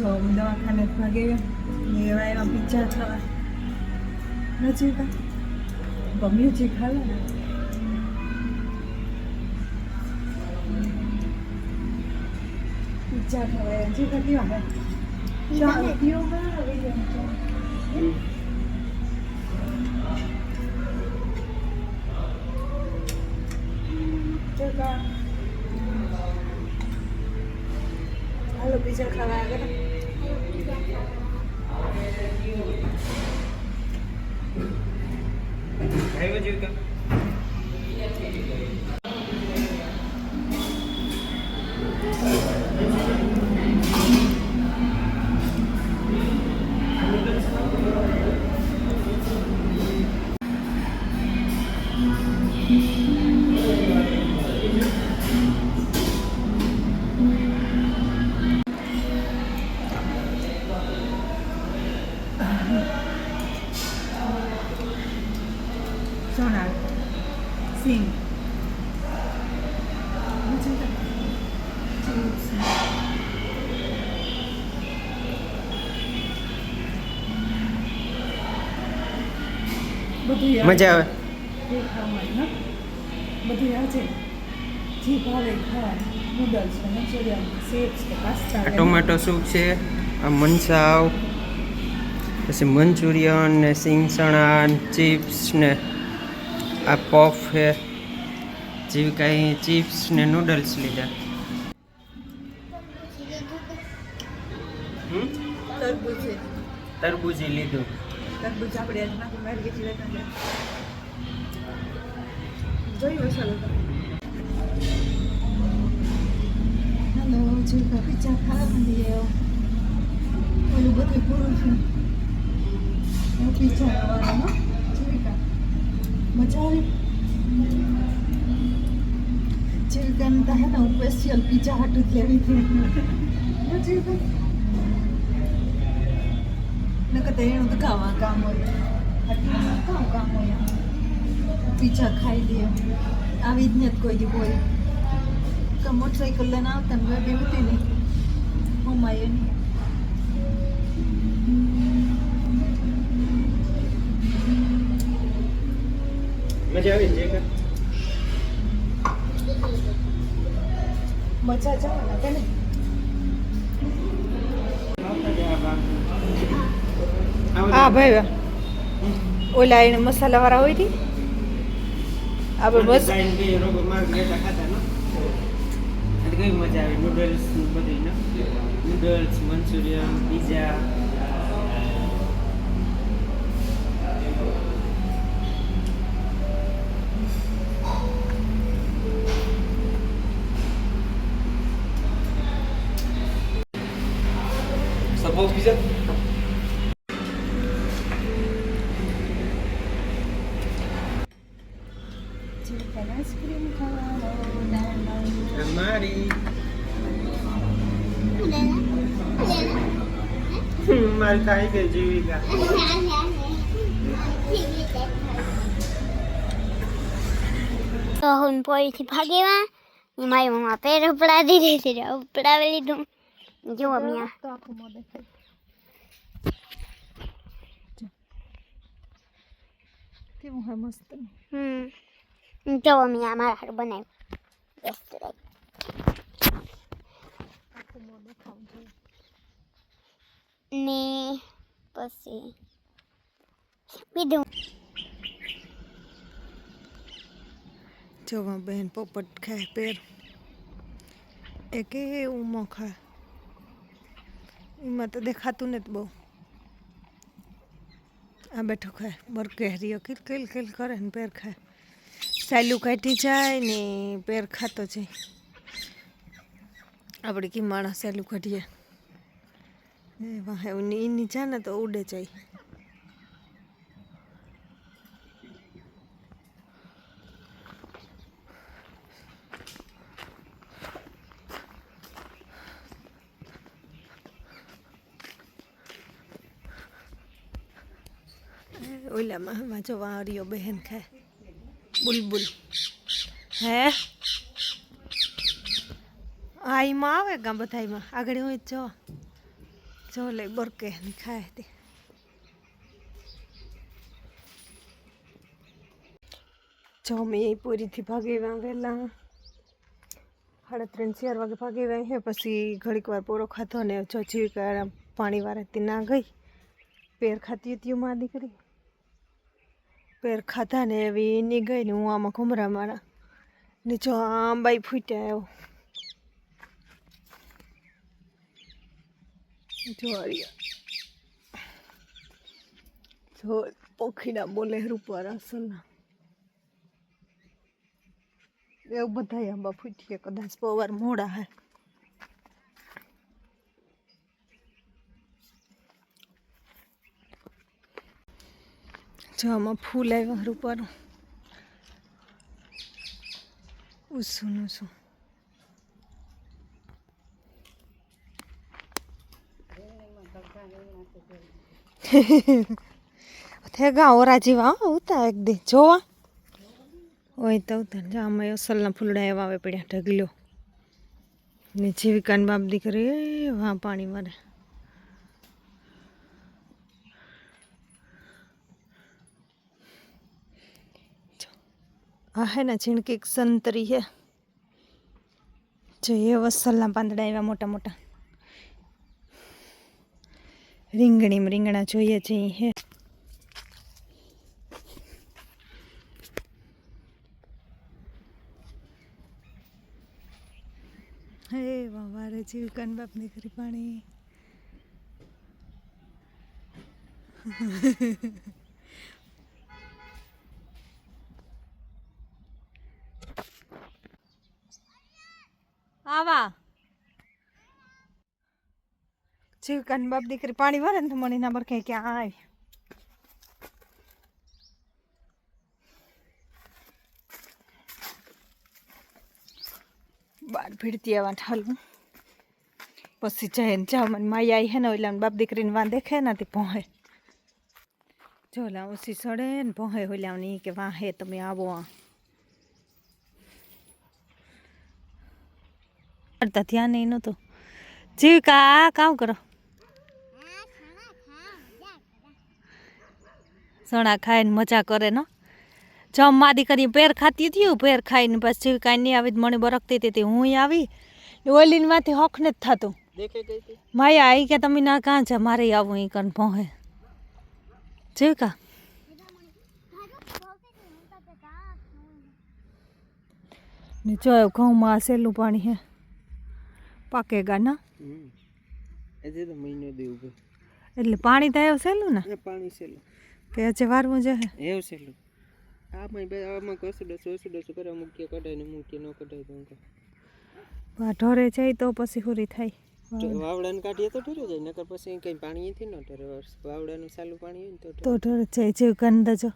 જો દવાખાને ભાગે એવા એવા પિઝા ખાવા નથી કા ગમ્યું છે ખાવા ને પિઝા ખાવા જે ખાતી આવે ચાલો પીઓ માં આવી જાય હાલો પિઝા ખાવા આગળ આવ્યો જીવ સોનાલ સિંગ મજા આવે બધું આજે જે ભાવે ખાવા નૂડલ્સ મંચુરિયન સેપ્સ કે પાસ્તા ટોમેટો સૂપ છે આ મનસાવ પછી મંચુરિયન ને સિંગ ચણા ચિપ્સ ને આ પફ છે જેવી કાંઈ ચિપ્સ ને નૂડલ્સ લીધા તરબૂજી લીધું તરબૂચ આપણે આજના મારી વેચી લેતા જોયું હશે હેલો જીવકા પિઝા ખાવા માંડીએ ઓલું બધું પૂરું છે પિઝા ખાવાનું જીવિકા મજા આવી જીવિકાને તો હે ને હું સ્પેશિયલ પિઝા હાટું જ લેવી હતી જીવિકા નકર તો એનું તો કામ હોય કામ હોય પિઝા ખાઈ લે આવી જ નથી કોઈ દી કોઈ મોટરસાઇકલ લઈને આવતા ને ગાડી હતી નહીં હમાય એની મજા આવી છે મજા જવાના કે ને હા ભાઈ ઓલા એને મસાલા વાળા હોય થી આપણે બસ કઈ મજા આવે નૂડલ્સ બધું noodles Manchurian pizza suppose pizza ice cream ખાવા મારી મારી ખાઈ ગઈ જીવિકા તો હું પોઈથી ભાગેવા મારી મમ્મા પેર ઉપડાવી દીધી ઉપડાવી લીધું જો મિયા તો આખું મોં દેખાય કેવું હે મસ્ત જો મિયા મારા હારું બનાવ્યું બેસ્ટ આખું મોં દેખાવું જોઈએ ને પછી પીધું જોવા બેન પોપટ ખાય પેર એ કેવું મોં ખાય એમાં તો દેખાતું નથી બહુ આ બેઠો ખાય બરકેરીઓ કિલ કિલ કિલ કરે ને પેર ખાય સાયલું કાઢી જાય ને પેર ખાતો જાય આપણે કી માણસ સાયલું કાઢીએ એ વાહ એની જાને તો ઉડે જાય ઓલામાં જો વાંરિયો બહેન ખાય બુલબુલ હે આ એમાં આવે ગામ બધામાં આગળ હોય જો જો લે બરકે ખાય તે જો મેં પૂરીથી ભાગી વહેલા 3:30-4 વાગે ભાગી વાય હે પછી ઘડીક વાર પોરો ખાધો ને જો જીવિકા પાણી વાળાથી ના ગઈ પેર ખાતી હતી માં દીકરી પેર ખાધા ને એવી ની ગઈ ને હું આમાં ઘુમરા મારા ને જો આંબાઈ ફૂટ્યા આવ્યો જો પોખીડા બોલે રૂપા અસલના એવું બધા આંબા ફૂટીએ કદાચ પવાર મોડા હે જો આમાં ફૂલ આવ્યા રૂપાનું ઉસું થેગા ઓરા જેવા ઉતા એક દી જોવા હોય તો ઉતાર જામાં અસલના ફૂલડા એવા આવે પડ્યા ઢગલ્યો ને જીવિકાની બાપ દીકરી વાં પાણી મારે આ હે ને ઝીણકી સંતરી હે જો એ વસલના પાંદડા એવા મોટા મોટા રીંગણા જોઈએ છે હે હે વારે જીવિકાન બાપ દીકરી પાણી આવા જીવિકાન બાપ દીકરી પાણી વારે ને તો મને ના બરકે ક્યાં આવી બાર ભીડતી આવા ઠાલું પછી જઈને જાવ મને માયા આવી હે ને ઓલા બાપ દીકરીને વાં દેખે ને તે પહોંચે જો ઓલા ઓછી સડે ને પહોંચે ઓલાની કે વાં હે તમે આવો આ કરતા ધ્યાન નહીં નહોતું જીવિકા કામ કરો સણા ખાઈને મજા કરે ને જમ મા દીકરી પેર ખાતી હતી પેર ખાઈને પછી જીવિકા નહીં આવી મને બરકતી હતી હું આવી ઓલીને માંથી હક ને જ થતું માયા આવી કે તમે ના કાં છે મારે આવું એ કન પહોંચે જીવિકા ને જો ઘઉંમાં સહેલું પાણી હે પાકેગા ના એટલે પાણી તો એવું સહેલું ને પાણી સહેલું કે હજે વારવું છે એવું સહેલું આમાં કશું ડસું કરે મૂકીએ કઢાય ને મૂકીએ ન કઢાય તો ઢોરે જાય તો પછી પૂરી થાય વાવડાને કાઢીએ તો ઢોરે જાય નકર પછી કંઈ પાણી નથી ન ઢોરે વાવડાનું સાલું પાણી હોય ને તો ઢોરે જાય જેવું ગંદ જો